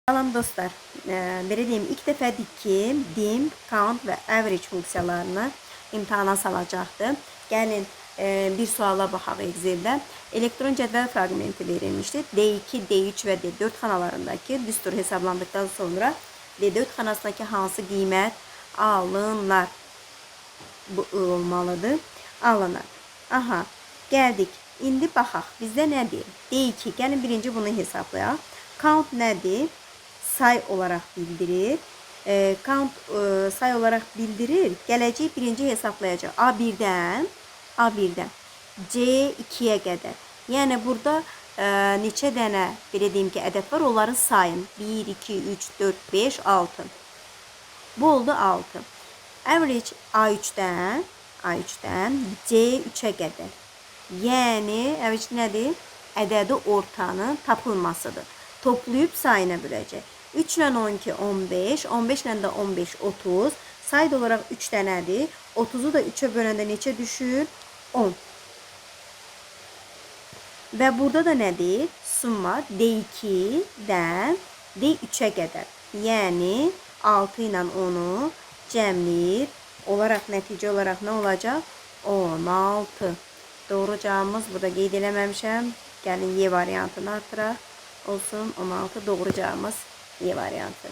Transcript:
Salam dostlar. Belə deyim, ilk dəfədir ki, dim, count və average funksiyalarını imtahana salacaqdır. Gəlin bir suala baxaq Excel'də. Elektron cədvəl fraqmenti verilmişdi. D2, D3 və D4 xanalarındakı düstur hesablandıqdan sonra D4 xanasındakı hansı qiymət alınır? Bu olmalıdır. Alınır. Aha, gəldik. İndi baxaq. Bizdə nədir? D2. Gəlin birinci bunu hesablayaq. Count nədir? Say olarak bildirir. Count say olarak bildirir. Gələcək birinci hesablayacaq. A1'dən C2'yə qədər. Yəni burada neçə dənə belə deyim ki, ədəd var. Onların sayın. 1, 2, 3, 4, 5, 6. Bu oldu 6. Average A3'dən C3'ə qədər. Yəni average nədir? Ədədi ortanın tapılmasıdır. Toplayıb sayına böləcək. 3 ilə 12 15, 15 ilə də 15 30. Sayda olaraq 3 dənədir. 30'u da 3'ə böləndə neçə düşür? 10. Və burada da nədir? Summa D2'dən D3'ə qədər. Yəni 6 ilə 10'u cəmləyir. Olaraq nəticə olaraq nə olacaq? 16. Doğru cavabımız burada qeyd eləməmişəm. Gəlin Y variantını artıraq. Olsun 16 doğru cevabımız Y variantı.